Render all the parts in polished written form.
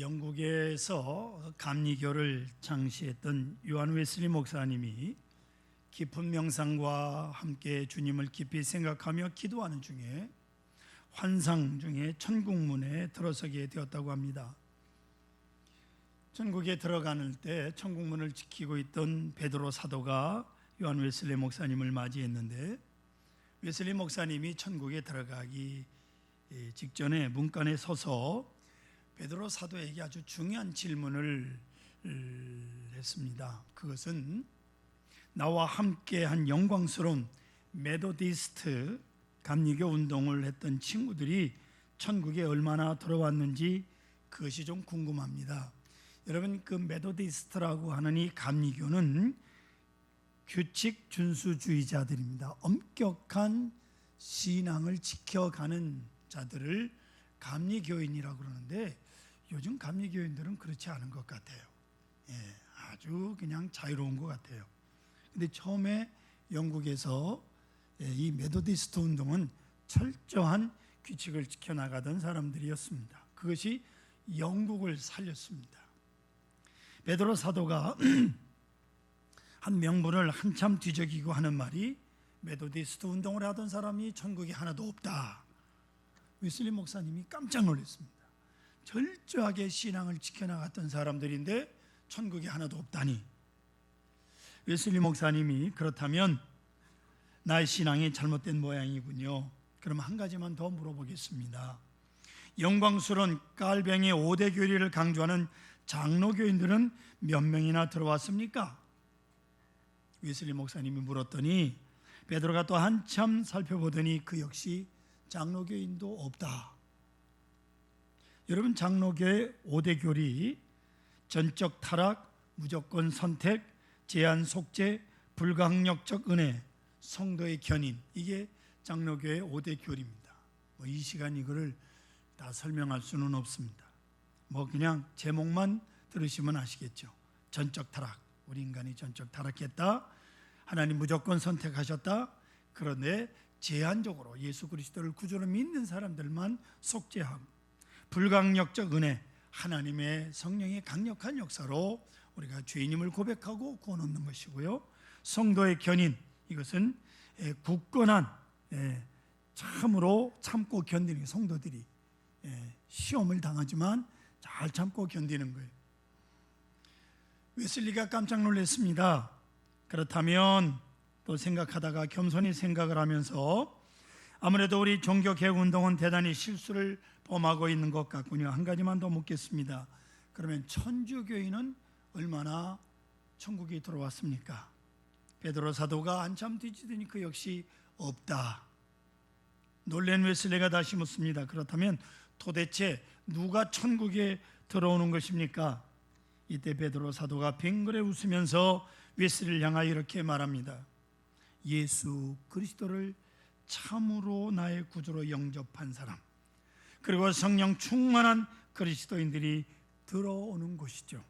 영국에서 감리교를 창시했던 요한 웨슬리 목사님이 깊은 명상과 함께 주님을 깊이 생각하며 기도하는 중에 환상 중에 천국문에 들어서게 되었다고 합니다. 천국에 들어가는 때 천국문을 지키고 있던 베드로 사도가 요한 웨슬리 목사님을 맞이했는데, 웨슬리 목사님이 천국에 들어가기 직전에 문간에 서서 베드로 사도에게 아주 중요한 질문을 했습니다. 그것은 나와 함께한 영광스러운 메도디스트 감리교 운동을 했던 친구들이 천국에 얼마나 들어왔는지 그것이 좀 궁금합니다. 여러분, 그 메도디스트라고 하는 이 감리교는 규칙 준수주의자들입니다. 엄격한 신앙을 지켜가는 자들을 감리교인이라고 그러는데, 요즘 감리교인들은 그렇지 않은 것 같아요. 아주 그냥 자유로운 것 같아요. 근데 처음에 영국에서 이 메도디스트 운동은 철저한 규칙을 지켜나가던 사람들이었습니다. 그것이 영국을 살렸습니다. 베드로 사도가 한 명분을 한참 뒤적이고 하는 말이, 메도디스트 운동을 하던 사람이 천국에 하나도 없다. 웨슬리 목사님이 깜짝 놀랐습니다. 철저하게 신앙을 지켜나갔던 사람들인데 천국에 하나도 없다니. 웨슬리 목사님이 그렇다면 나의 신앙이 잘못된 모양이군요. 그럼 한 가지만 더 물어보겠습니다. 영광스러운 깔뱅이 5대 교리를 강조하는 장로교인들은 몇 명이나 들어왔습니까? 웨슬리 목사님이 물었더니 베드로가 또 한참 살펴보더니 그 역시 장로교인도 없다. 여러분, 장로교의 5대 교리, 전적 타락, 무조건 선택, 제한 속죄, 불강력적 은혜, 성도의 견인, 이게 장로교의 5대 교리입니다. 이 시간 이거를 다 설명할 수는 없습니다. 그냥 제목만 들으시면 아시겠죠. 전적 타락, 우리 인간이 전적 타락했다. 하나님 무조건 선택하셨다. 그런데 제한적으로 예수 그리스도를 구주로 믿는 사람들만 속죄하고, 불강력적 은혜, 하나님의 성령의 강력한 역사로 우리가 죄인임을 고백하고 구원 얻는 것이고요. 성도의 견인, 이것은 굳건한, 참으로 참고 견디는 성도들이 시험을 당하지만 잘 참고 견디는 거예요. 웨슬리가 깜짝 놀랐습니다. 그렇다면 또 생각하다가 겸손히 생각을 하면서, 아무래도 우리 종교개혁운동은 대단히 실수를 범하고 있는 것 같군요. 한 가지만 더 묻겠습니다. 그러면 천주교인은 얼마나 천국에 들어왔습니까? 베드로 사도가 한참 뒤지더니 그 역시 없다. 놀란 웨슬리가 다시 묻습니다. 그렇다면 도대체 누가 천국에 들어오는 것입니까? 이때 베드로 사도가 뱅그레 웃으면서 웨슬리를 향하여 이렇게 말합니다. 예수 그리스도를 참으로 나의 구주로 영접한 사람, 그리고 성령 충만한 그리스도인들이 들어오는 곳이죠.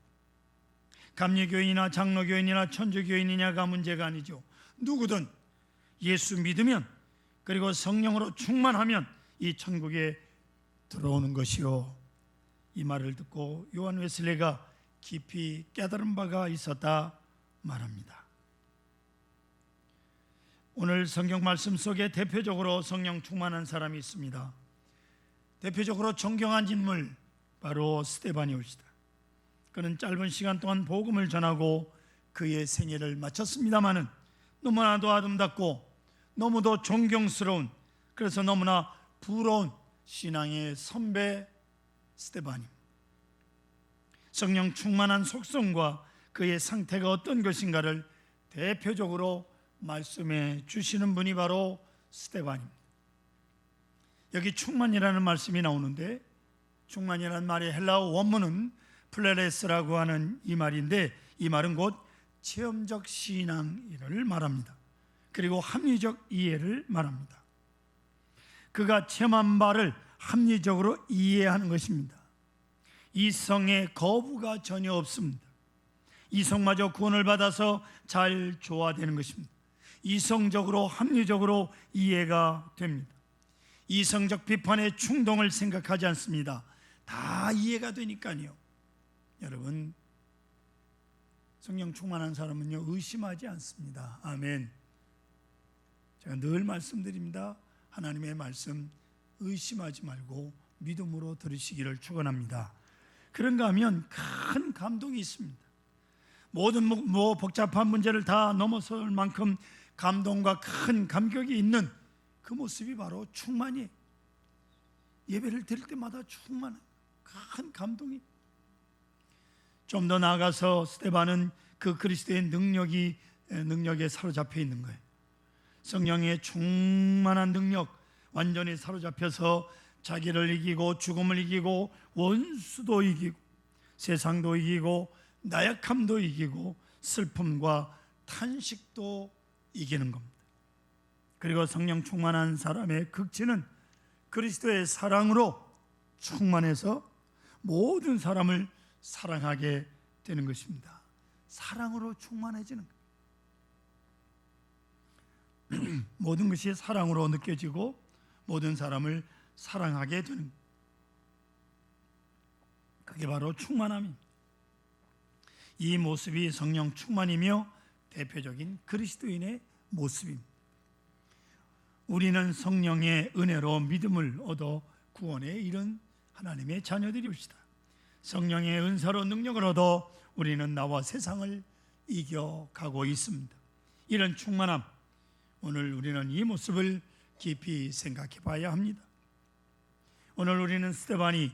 감리교인이나 장로교인이나 천주교인이냐가 문제가 아니죠. 누구든 예수 믿으면, 그리고 성령으로 충만하면 이 천국에 들어오는 것이요. 이 말을 듣고 요한 웨슬리가 깊이 깨달은 바가 있었다 말합니다. 오늘 성경 말씀 속에 대표적으로 성령 충만한 사람이 있습니다. 대표적으로 존경한 인물, 바로 스데반이오시다. 그는 짧은 시간 동안 복음을 전하고 그의 생애를 마쳤습니다마는 너무나도 아름답고 너무도 존경스러운, 그래서 너무나 부러운 신앙의 선배 스데반입니다. 성령 충만한 속성과 그의 상태가 어떤 것인가를 대표적으로 말씀해 주시는 분이 바로 스데반입니다. 여기 충만이라는 말씀이 나오는데, 충만이라는 말의 헬라어 원문은 플레레스라고 하는 이 말인데, 이 말은 곧 체험적 신앙을 말합니다. 그리고 합리적 이해를 말합니다. 그가 체험한 바를 합리적으로 이해하는 것입니다. 이성의 거부가 전혀 없습니다. 이성마저 구원을 받아서 잘 조화되는 것입니다. 이성적으로 합리적으로 이해가 됩니다. 이성적 비판의 충동을 생각하지 않습니다. 다 이해가 되니까요. 여러분, 성령 충만한 사람은요, 의심하지 않습니다. 아멘. 제가 늘 말씀드립니다. 하나님의 말씀 의심하지 말고 믿음으로 들으시기를 축원합니다. 그런가 하면 큰 감동이 있습니다. 모든 복잡한 문제를 다 넘어설 만큼 감동과 큰 감격이 있는 그 모습이 바로 충만이에요. 예배를 드릴 때마다 충만한 큰 감동이. 좀 더 나아가서 스데반은 그 그리스도의 능력에 사로잡혀 있는 거예요. 성령의 충만한 능력, 완전히 사로잡혀서 자기를 이기고 죽음을 이기고 원수도 이기고 세상도 이기고 나약함도 이기고 슬픔과 탄식도 이기는 겁니다. 그리고 성령 충만한 사람의 극치는 그리스도의 사랑으로 충만해서 모든 사람을 사랑하게 되는 것입니다. 사랑으로 충만해지는 거예요. 모든 것이 사랑으로 느껴지고 모든 사람을 사랑하게 되는 거예요. 그게 바로 충만함입니다. 이 모습이 성령 충만이며 대표적인 그리스도인의 모습입니다. 우리는 성령의 은혜로 믿음을 얻어 구원에 이른 하나님의 자녀들이옵시다. 성령의 은사로 능력을 얻어 우리는 나와 세상을 이겨가고 있습니다. 이런 충만함, 오늘 우리는 이 모습을 깊이 생각해 봐야 합니다. 오늘 우리는 스데반이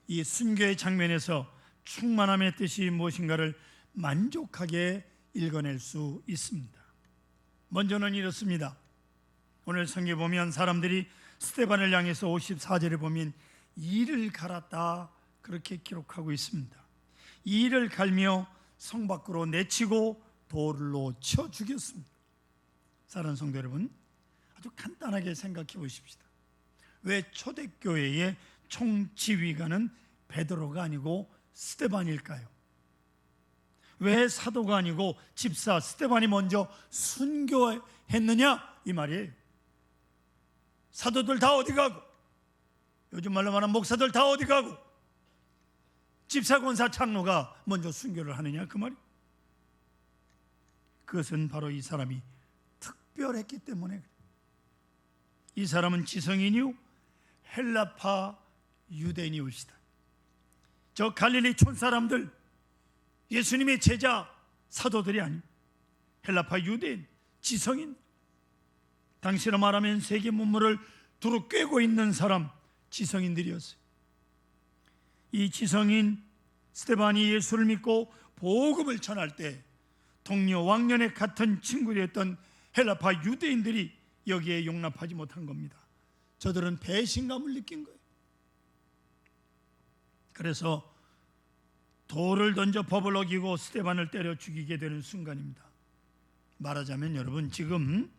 이 순교의 장면에서 충만함의 뜻이 무엇인가를 만족하게 읽어낼 수 있습니다. 먼저는 이렇습니다. 오늘 성경에 보면 사람들이 스데반을 향해서 54절에 보면 이를 갈았다 그렇게 기록하고 있습니다. 이를 갈며 성 밖으로 내치고 돌로 쳐 죽였습니다. 사랑하는 성도 여러분, 아주 간단하게 생각해 보십시다. 왜 초대교회의 총지휘관은 베드로가 아니고 스데반일까요? 왜 사도가 아니고 집사 스데반이 먼저 순교했느냐 이 말이에요. 사도들 다 어디 가고, 요즘 말로 말하는 목사들 다 어디 가고, 집사 권사 장로가 먼저 순교를 하느냐 그 말이에요. 그것은 바로 이 사람이 특별했기 때문에. 이 사람은 지성인이요 헬라파 유대인이옵시다. 저 갈릴리 촌 사람들, 예수님의 제자 사도들이 아닙니다. 헬라파 유대인, 지성인, 당시로 말하면 세계 문물을 두루 꿰고 있는 사람, 지성인들이었어요. 이 지성인 스데반이 예수를 믿고 복음을 전할 때 동료 왕년의 같은 친구였던 헬라파 유대인들이 여기에 용납하지 못한 겁니다. 저들은 배신감을 느낀 거예요. 그래서 돌을 던져 법을 어기고 스데반을 때려 죽이게 되는 순간입니다. 말하자면 여러분, 지금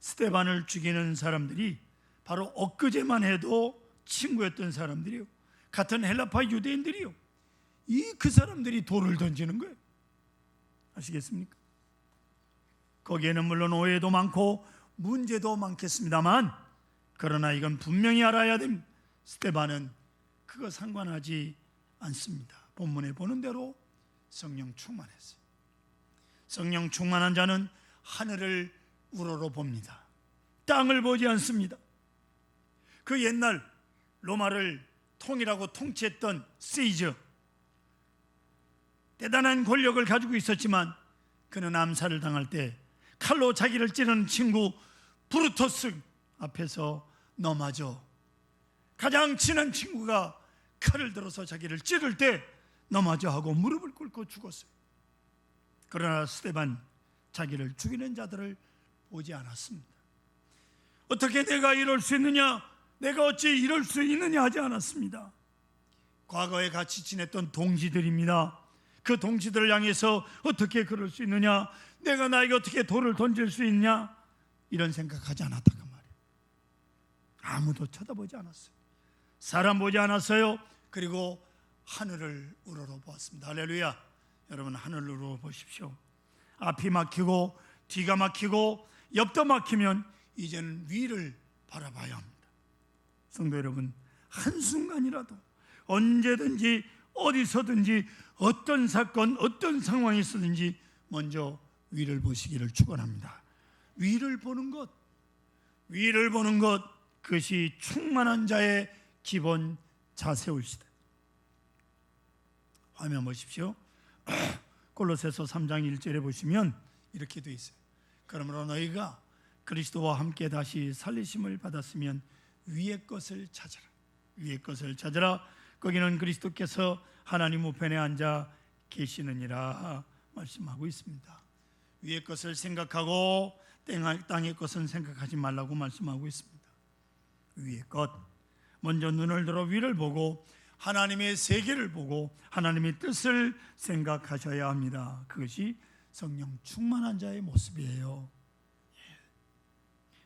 스데반을 죽이는 사람들이 바로 엊그제만 해도 친구였던 사람들이요, 같은 헬라파 유대인들이요, 그 사람들이 돌을 던지는 거예요. 아시겠습니까? 거기에는 물론 오해도 많고 문제도 많겠습니다만, 그러나 이건 분명히 알아야 됩니다. 스데반은 그거 상관하지 않습니다. 본문에 보는 대로 성령 충만했어요. 성령 충만한 자는 하늘을 우러러 봅니다. 땅을 보지 않습니다. 그 옛날 로마를 통일하고 통치했던 시저, 대단한 권력을 가지고 있었지만 그는 암살을 당할 때 칼로 자기를 찌르는 친구 브루토스 앞에서 넘어져 가장 친한 친구가 칼을 들어서 자기를 찌를 때 넘어져 하고 무릎을 꿇고 죽었어요. 그러나 스데반 자기를 죽이는 자들을 보지 않았습니다. 어떻게 내가 이럴 수 있느냐, 내가 어찌 이럴 수 있느냐 하지 않았습니다. 과거에 같이 지냈던 동지들입니다. 그 동지들을 향해서 어떻게 그럴 수 있느냐, 내가 나에게 어떻게 돌을 던질 수 있냐, 이런 생각하지 않았다고 말이에요. 아무도 쳐다보지 않았어요. 사람 보지 않았어요. 그리고 하늘을 우러러 보았습니다. 할렐루야. 여러분, 하늘을 우러러 보십시오. 앞이 막히고 뒤가 막히고 옆도 막히면 이제는 위를 바라봐야 합니다. 성도 여러분, 한순간이라도 언제든지 어디서든지 어떤 사건, 어떤 상황이 있었든지 먼저 위를 보시기를 축원합니다. 위를 보는 것, 그것이 충만한 자의 기본 자세올시다. 화면 보십시오. 골로새서 3장 1절에 보시면 이렇게 되어 있어요. 그러므로 너희가 그리스도와 함께 다시 살리심을 받았으면 위의 것을 찾아라. 위의 것을 찾아라. 거기는 그리스도께서 하나님 우편에 앉아 계시느니라 말씀하고 있습니다. 위의 것을 생각하고 땅의 것은 생각하지 말라고 말씀하고 있습니다. 위의 것, 먼저 눈을 들어 위를 보고 하나님의 세계를 보고 하나님의 뜻을 생각하셔야 합니다. 그것이 성령 충만한 자의 모습이에요.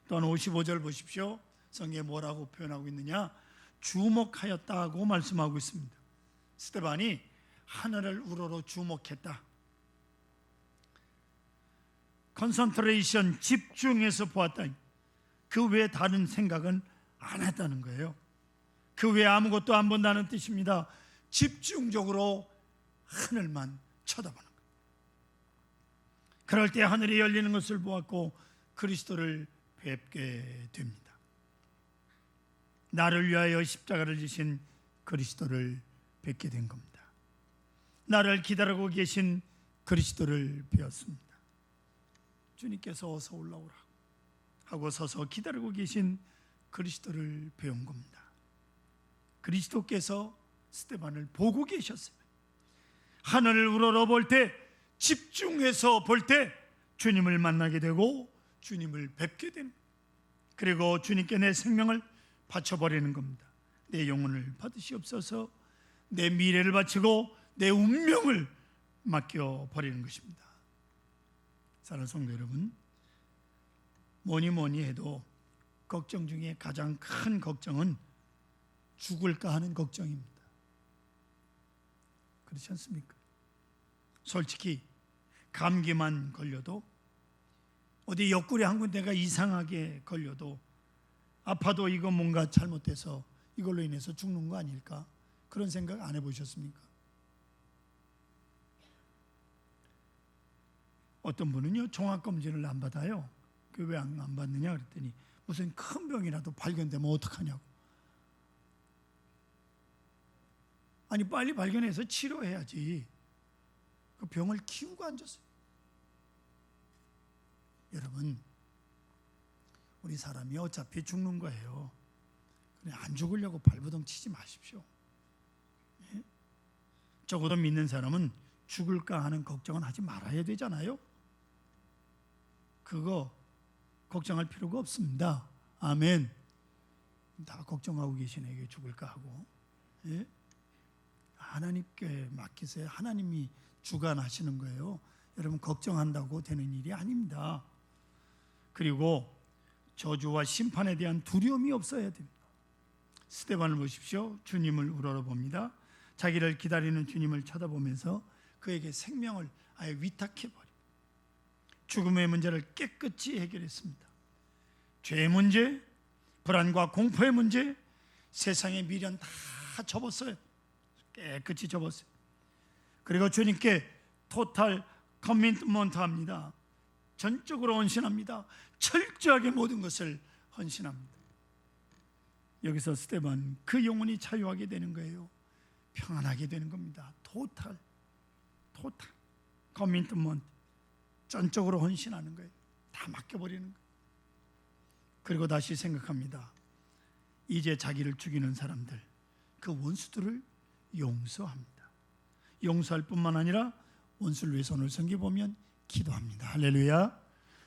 또한 55절 보십시오. 성경에 뭐라고 표현하고 있느냐? 주목하였다고 말씀하고 있습니다. 스데반이 하늘을 우러러 주목했다. 컨센트레이션, 집중해서 보았다. 그 외에 다른 생각은 안 했다는 거예요. 그 외에 아무것도 안 본다는 뜻입니다. 집중적으로 하늘만 쳐다보는 거예요. 그럴 때 하늘이 열리는 것을 보았고 그리스도를 뵙게 됩니다. 나를 위하여 십자가를 지신 그리스도를 뵙게 된 겁니다. 나를 기다리고 계신 그리스도를 배웠습니다. 주님께서 어서 올라오라고 하고 서서 기다리고 계신 그리스도를 배운 겁니다. 그리스도께서 스데반을 보고 계셨어요. 하늘을 우러러 볼 때, 집중해서 볼 때 주님을 만나게 되고 주님을 뵙게 되는, 그리고 주님께 내 생명을 바쳐버리는 겁니다. 내 영혼을 받으시옵소서. 내 미래를 바치고 내 운명을 맡겨버리는 것입니다. 사랑하는 성도 여러분, 뭐니 해도 걱정 중에 가장 큰 걱정은 죽을까 하는 걱정입니다. 그렇지 않습니까? 솔직히 감기만 걸려도, 어디 옆구리 한 군데가 이상하게 걸려도, 아파도 이거 뭔가 잘못돼서 이걸로 인해서 죽는 거 아닐까? 그런 생각 안 해보셨습니까? 어떤 분은요, 종합검진을 안 받아요. 그 왜 안 받느냐 그랬더니 무슨 큰 병이라도 발견되면 어떡하냐고. 아니 빨리 발견해서 치료해야지. 그 병을 키우고 앉았어요. 여러분, 우리 사람이 어차피 죽는 거예요. 그냥 안 죽으려고 발버둥 치지 마십시오. 예? 적어도 믿는 사람은 죽을까 하는 걱정은 하지 말아야 되잖아요. 그거 걱정할 필요가 없습니다. 아멘. 다 걱정하고 계시네. 이게 죽을까 하고. 예? 하나님께 맡기세요. 하나님이 주관하시는 거예요. 여러분, 걱정한다고 되는 일이 아닙니다. 그리고 저주와 심판에 대한 두려움이 없어야 됩니다. 스데반을 보십시오. 주님을 우러러봅니다. 자기를 기다리는 주님을 쳐다보면서 그에게 생명을 아예 위탁해버립니다. 죽음의 문제를 깨끗이 해결했습니다. 죄의 문제, 불안과 공포의 문제, 세상의 미련 다 접었어요. 깨끗이 접었어요. 그리고 주님께 토탈 커미트먼트 합니다. 전적으로 헌신합니다. 철저하게 모든 것을 헌신합니다. 여기서 스데반, 그 영혼이 자유하게 되는 거예요. 평안하게 되는 겁니다. 토탈 커미트먼트, 전적으로 헌신하는 거예요. 다 맡겨버리는 거예요. 그리고 다시 생각합니다. 이제 자기를 죽이는 사람들, 그 원수들을 용서합니다. 용서할 뿐만 아니라 원수를 위해 손을 성겨보면 기도합니다. 할렐루야.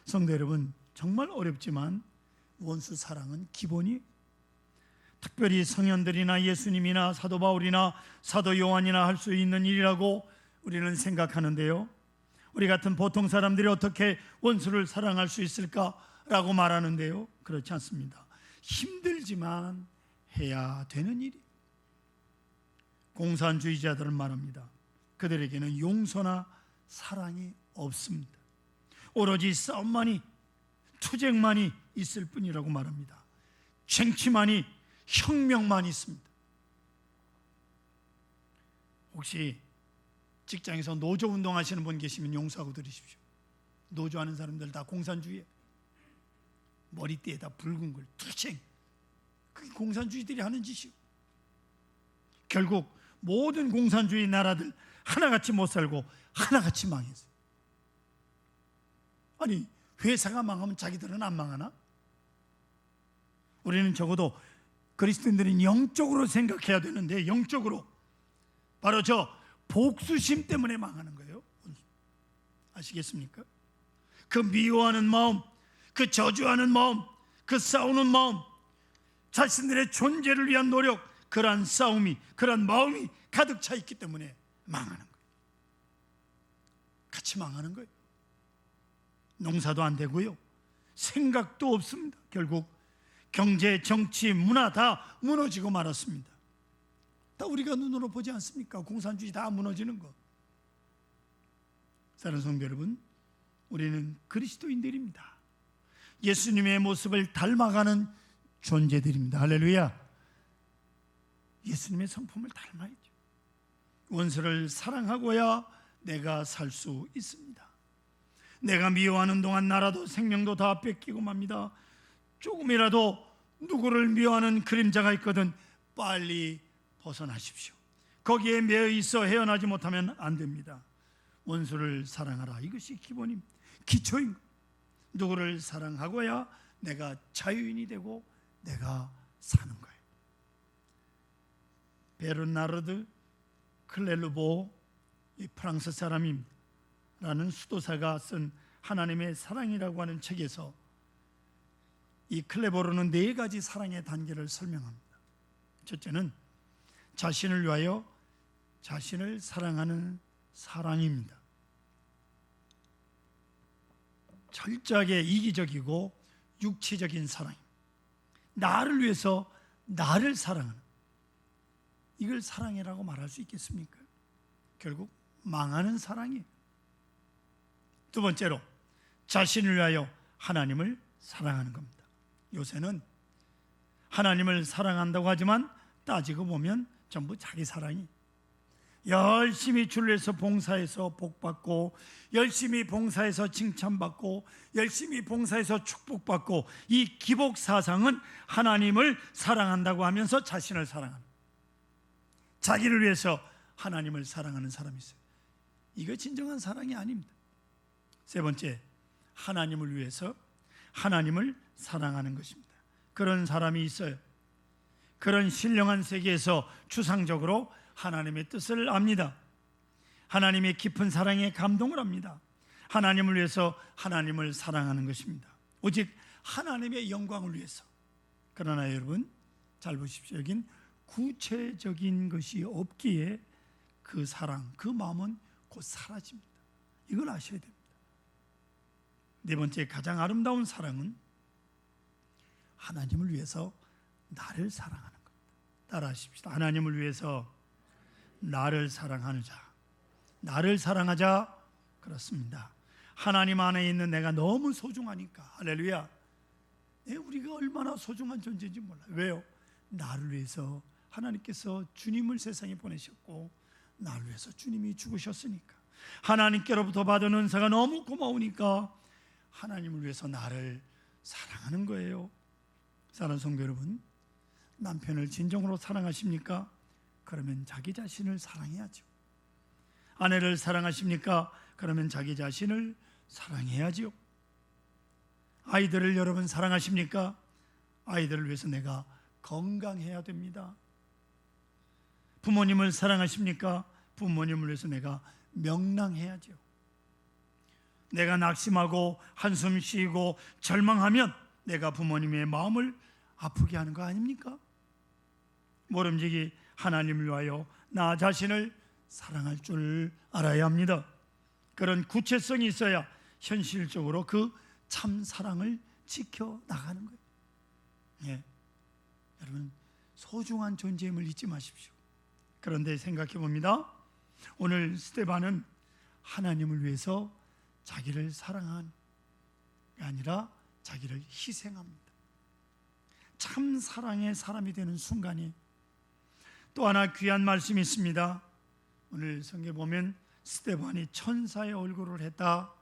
성도 여러분, 정말 어렵지만 원수 사랑은 기본이, 특별히 성현들이나 예수님이나 사도 바울이나 사도 요한이나 할 수 있는 일이라고 우리는 생각하는데요, 우리 같은 보통 사람들이 어떻게 원수를 사랑할 수 있을까라고 말하는데요, 그렇지 않습니다. 힘들지만 해야 되는 일이. 공산주의자들은 말합니다. 그들에게는 용서나 사랑이 없습니다. 오로지 싸움만이, 투쟁만이 있을 뿐이라고 말합니다. 쟁취만이, 혁명만이 있습니다. 혹시 직장에서 노조 운동하시는 분 계시면 용서하고 들으십시오. 노조하는 사람들 다 공산주의에 머리띠에다 붉은 걸 투쟁, 그게 공산주의들이 하는 짓이요. 결국 모든 공산주의 나라들 하나같이 못 살고 하나같이 망했어요. 아니, 회사가 망하면 자기들은 안 망하나? 우리는 적어도 그리스도인들은 영적으로 생각해야 되는데, 영적으로 바로 저 복수심 때문에 망하는 거예요. 아시겠습니까? 그 미워하는 마음, 그 저주하는 마음, 그 싸우는 마음, 자신들의 존재를 위한 노력, 그러한 싸움이, 그러한 마음이 가득 차 있기 때문에 망하는 거예요. 같이 망하는 거예요. 농사도 안 되고요, 생각도 없습니다. 결국 경제, 정치, 문화 다 무너지고 말았습니다. 다 우리가 눈으로 보지 않습니까? 공산주의 다 무너지는 거. 사랑하는 성도 여러분, 우리는 그리스도인들입니다. 예수님의 모습을 닮아가는 존재들입니다. 할렐루야. 예수님의 성품을 닮아야죠. 원수를 사랑하고야 내가 살 수 있습니다. 내가 미워하는 동안 나라도 생명도 다 뺏기고 맙니다. 조금이라도 누구를 미워하는 그림자가 있거든 빨리 벗어나십시오. 거기에 매여 있어 헤어나지 못하면 안 됩니다. 원수를 사랑하라, 이것이 기본입니다. 기초인 것. 누구를 사랑하고야 내가 자유인이 되고 내가 사는 거예요. 베르나르드 클레르보, 이 프랑스 사람입니다. 라는 수도사가 쓴 하나님의 사랑이라고 하는 책에서 이 클레보르는 4가지 사랑의 단계를 설명합니다. 첫째는 자신을 위하여 자신을 사랑하는 사랑입니다. 철저하게 이기적이고 육체적인 사랑입니다. 나를 위해서 나를 사랑하는, 이걸 사랑이라고 말할 수 있겠습니까? 결국 망하는 사랑이에요. 두 번째로 자신을 위하여 하나님을 사랑하는 겁니다. 요새는 하나님을 사랑한다고 하지만 따지고 보면 전부 자기 사랑이, 열심히 주를 봉사해서 복받고, 열심히 봉사해서 칭찬받고, 열심히 봉사해서 축복받고, 이 기복사상은 하나님을 사랑한다고 하면서 자신을 사랑하는, 자기를 위해서 하나님을 사랑하는 사람이 있어요. 이거 진정한 사랑이 아닙니다. 세 번째, 하나님을 위해서 하나님을 사랑하는 것입니다. 그런 사람이 있어요. 그런 신령한 세계에서 추상적으로 하나님의 뜻을 압니다. 하나님의 깊은 사랑에 감동을 합니다. 하나님을 위해서 하나님을 사랑하는 것입니다. 오직 하나님의 영광을 위해서. 그러나 여러분 잘 보십시오. 여긴 구체적인 것이 없기에 그 사랑, 그 마음은 곧 사라집니다. 이걸 아셔야 됩니다. 네 번째, 가장 아름다운 사랑은 하나님을 위해서 나를 사랑하는 겁니다. 따라하십시다. 하나님을 위해서 나를 사랑하는 자. 나를 사랑하자. 그렇습니다. 하나님 안에 있는 내가 너무 소중하니까. 할렐루야. 우리가 얼마나 소중한 존재인지 몰라요. 왜요? 나를 위해서 하나님께서 주님을 세상에 보내셨고, 나를 위해서 주님이 죽으셨으니까. 하나님께로부터 받은 은사가 너무 고마우니까 하나님을 위해서 나를 사랑하는 거예요. 사랑하는 성도 여러분, 남편을 진정으로 사랑하십니까? 그러면 자기 자신을 사랑해야죠. 아내를 사랑하십니까? 그러면 자기 자신을 사랑해야죠. 아이들을 여러분 사랑하십니까? 아이들을 위해서 내가 건강해야 됩니다. 부모님을 사랑하십니까? 부모님을 위해서 내가 명랑해야죠. 내가 낙심하고 한숨 쉬고 절망하면 내가 부모님의 마음을 아프게 하는 거 아닙니까? 모름지기 하나님을 위하여 나 자신을 사랑할 줄 알아야 합니다. 그런 구체성이 있어야 현실적으로 그 참 사랑을 지켜나가는 거예요. 예. 여러분 소중한 존재임을 잊지 마십시오. 그런데 생각해 봅니다. 오늘 스데반은 하나님을 위해서 자기를 사랑한 게 아니라 자기를 희생합니다. 참 사랑의 사람이 되는 순간이 또 하나 귀한 말씀이 있습니다. 오늘 성경에 보면 스데반이 천사의 얼굴을 했다.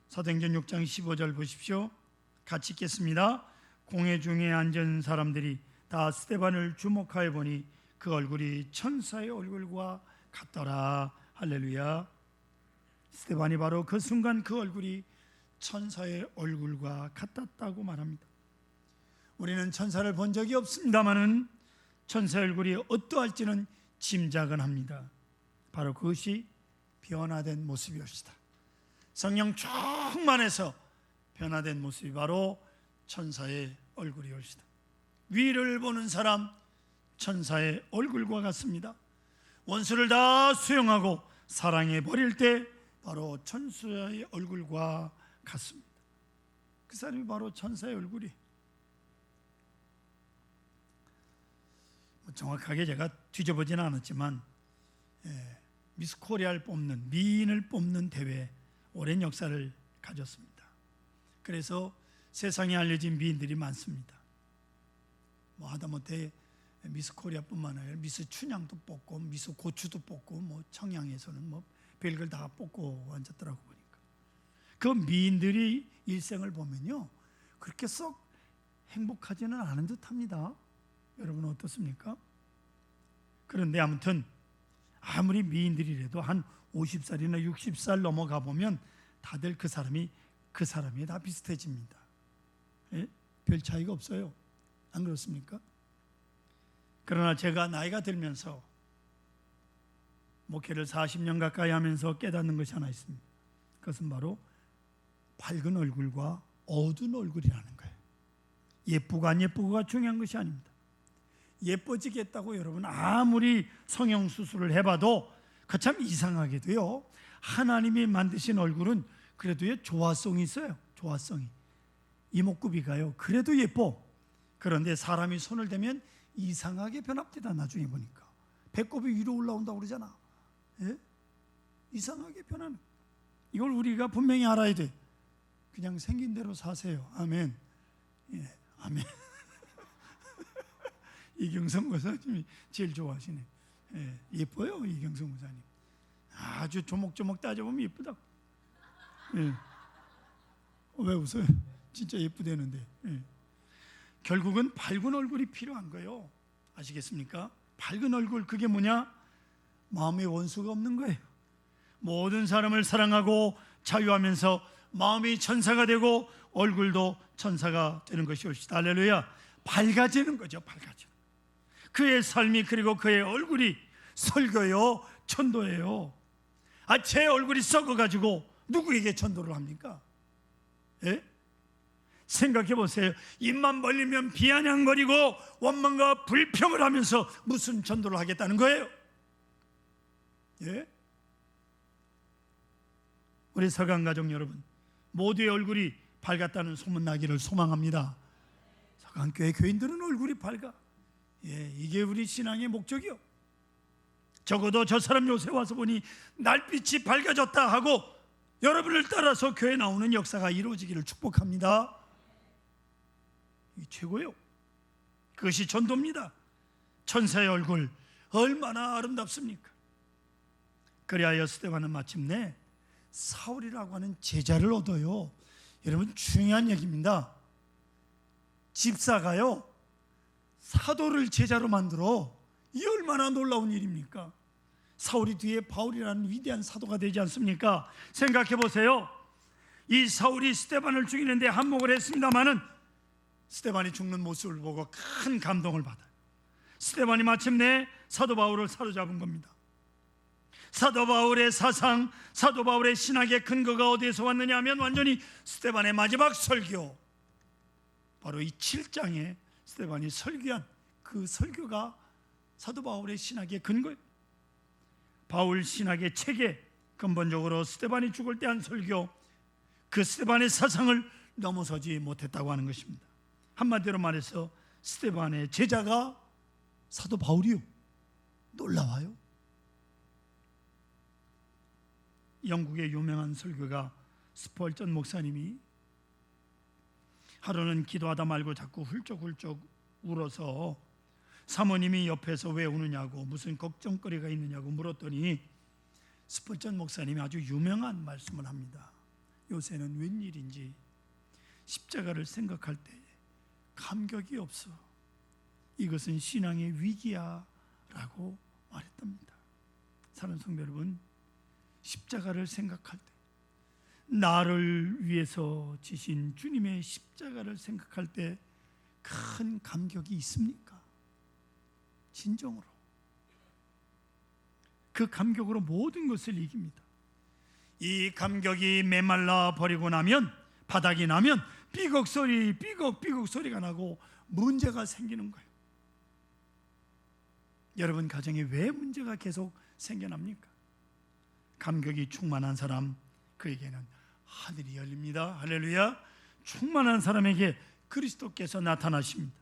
사도행전 6장 15절 보십시오. 같이 읽겠습니다. 공회 중에 앉은 사람들이 다 스데반을 주목하여 보니 그 얼굴이 천사의 얼굴과 같더라. 할렐루야. 스데반이 바로 그 순간 그 얼굴이 천사의 얼굴과 같았다고 말합니다. 우리는 천사를 본 적이 없습니다마는 천사의 얼굴이 어떠할지는 짐작은 합니다. 바로 그것이 변화된 모습이옵시다. 성령 충만해서 변화된 모습이 바로 천사의 얼굴이옵시다. 위를 보는 사람 천사의 얼굴과 같습니다. 원수를 다 수용하고 사랑해 버릴 때 바로 천사의 얼굴과 같습니다. 그 사람이 바로 천사의 얼굴이. 정확하게 제가 뒤져보지는 않았지만 미스 코리아를 뽑는, 미인을 뽑는 대회 오랜 역사를 가졌습니다. 그래서 세상에 알려진 미인들이 많습니다. 하다못해 미스 코리아뿐만 아니라 미스 춘향도 뽑고 미스 고추도 뽑고 청양에서는 별걸 다 뽑고 앉았더라고 보니까. 그 미인들이 일생을 보면요 그렇게 썩 행복하지는 않은 듯합니다. 여러분 어떻습니까? 그런데 아무튼 아무리 미인들이라도 한 50살이나 60살 넘어가 보면 다들 그 사람이 다 비슷해집니다. 예? 별 차이가 없어요. 안 그렇습니까? 그러나 제가 나이가 들면서 목회를 40년 가까이 하면서 깨닫는 것이 하나 있습니다. 그것은 바로 밝은 얼굴과 어두운 얼굴이라는 거예요. 예쁘고 안 예쁘고가 중요한 것이 아닙니다. 예뻐지겠다고 여러분 아무리 성형수술을 해봐도 참 이상하게도요 하나님이 만드신 얼굴은 그래도 조화성이 있어요. 조화성이. 이목구비가요 그래도 예뻐. 그런데 사람이 손을 대면 이상하게 변합니다. 나중에 보니까 배꼽이 위로 올라온다고 그러잖아. 예? 이상하게 변하는. 이걸 우리가 분명히 알아야 돼. 그냥 생긴 대로 사세요. 아멘. 예, 아멘. 이경성 목사님이 제일 좋아하시네. 예, 예뻐요 이경성 목사님. 아주 조목조목 따져보면 예쁘다. 예. 왜 웃어요? 진짜 예쁘대는데. 예. 결국은 밝은 얼굴이 필요한 거예요. 아시겠습니까? 밝은 얼굴, 그게 뭐냐? 마음에 원수가 없는 거예요. 모든 사람을 사랑하고 자유하면서 마음이 천사가 되고 얼굴도 천사가 되는 것이 옳시다. 할렐루야. 밝아지는 거죠. 밝아지는. 그의 삶이, 그리고 그의 얼굴이 설교요 천도예요. 제 얼굴이 썩어가지고 누구에게 천도를 합니까? 예? 생각해 보세요. 입만 벌리면 비아냥거리고 원망과 불평을 하면서 무슨 전도를 하겠다는 거예요? 예? 우리 서강가족 여러분, 모두의 얼굴이 밝았다는 소문나기를 소망합니다. 서강교회 교인들은 얼굴이 밝아. 예, 이게 우리 신앙의 목적이요. 적어도 저 사람 요새 와서 보니 날빛이 밝아졌다 하고 여러분을 따라서 교회 나오는 역사가 이루어지기를 축복합니다. 이 최고요. 그것이 전도입니다. 천사의 얼굴 얼마나 아름답습니까? 그리하여 스데반은 마침내 사울이라고 하는 제자를 얻어요. 여러분 중요한 얘기입니다. 집사가요 사도를 제자로 만들어. 이 얼마나 놀라운 일입니까? 사울이 뒤에 바울이라는 위대한 사도가 되지 않습니까? 생각해 보세요. 이 사울이 스데반을 죽이는데 한몫을 했습니다마는 스데반이 죽는 모습을 보고 큰 감동을 받아요. 스데반이 마침내 사도 바울을 사로잡은 겁니다. 사도 바울의 사상, 사도 바울의 신학의 근거가 어디에서 왔느냐 하면 완전히 스데반의 마지막 설교, 바로 이 7장에 스데반이 설교한 그 설교가 사도 바울의 신학의 근거예요. 바울 신학의 책에 근본적으로 스데반이 죽을 때 한 설교, 그 스데반의 사상을 넘어서지 못했다고 하는 것입니다. 한마디로 말해서 스데반의 제자가 사도 바울이요. 놀라워요. 영국의 유명한 설교가 스펄전 목사님이 하루는 기도하다 말고 자꾸 훌쩍훌쩍 울어서 사모님이 옆에서 왜 우느냐고, 무슨 걱정거리가 있느냐고 물었더니 스퍼전 목사님이 아주 유명한 말씀을 합니다. 요새는 웬일인지 십자가를 생각할 때 감격이 없어. 이것은 신앙의 위기야 라고 말했답니다. 사랑하는 성도 여러분, 십자가를 생각할 때, 나를 위해서 지신 주님의 십자가를 생각할 때 큰 감격이 있습니까? 진정으로 그 감격으로 모든 것을 이깁니다. 이 감격이 메말라 버리고 나면, 바닥이 나면 삐걱 소리가 나고 문제가 생기는 거예요. 여러분 가정에 왜 문제가 계속 생겨납니까? 감격이 충만한 사람, 그에게는 하늘이 열립니다. 할렐루야. 충만한 사람에게 그리스도께서 나타나십니다.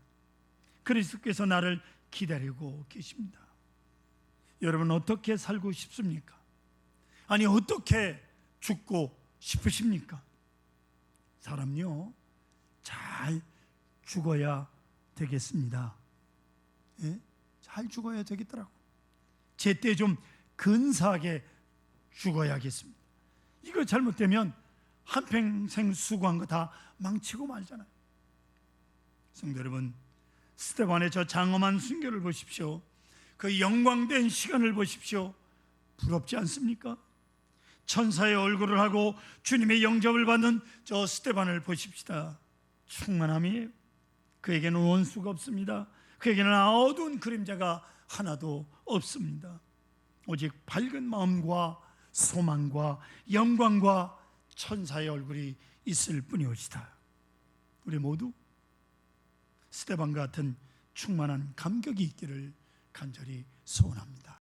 그리스도께서 나를 기다리고 계십니다. 여러분 어떻게 살고 싶습니까? 아니 어떻게 죽고 싶으십니까? 사람요, 잘 죽어야 되겠습니다. 예? 잘 죽어야 되겠더라고. 제때 좀 근사하게 죽어야겠습니다. 이거 잘못되면 한평생 수고한 거 다 망치고 말잖아요. 성도 여러분, 스데반의 저 장엄한 순교를 보십시오. 그 영광된 시간을 보십시오. 부럽지 않습니까? 천사의 얼굴을 하고 주님의 영접을 받는 저 스데반을 보십시다. 충만함이에요. 그에게는 원수가 없습니다. 그에게는 어두운 그림자가 하나도 없습니다. 오직 밝은 마음과 소망과 영광과 천사의 얼굴이 있을 뿐이옵시다. 우리 모두 스데반 같은 충만한 감격이 있기를 간절히 소원합니다.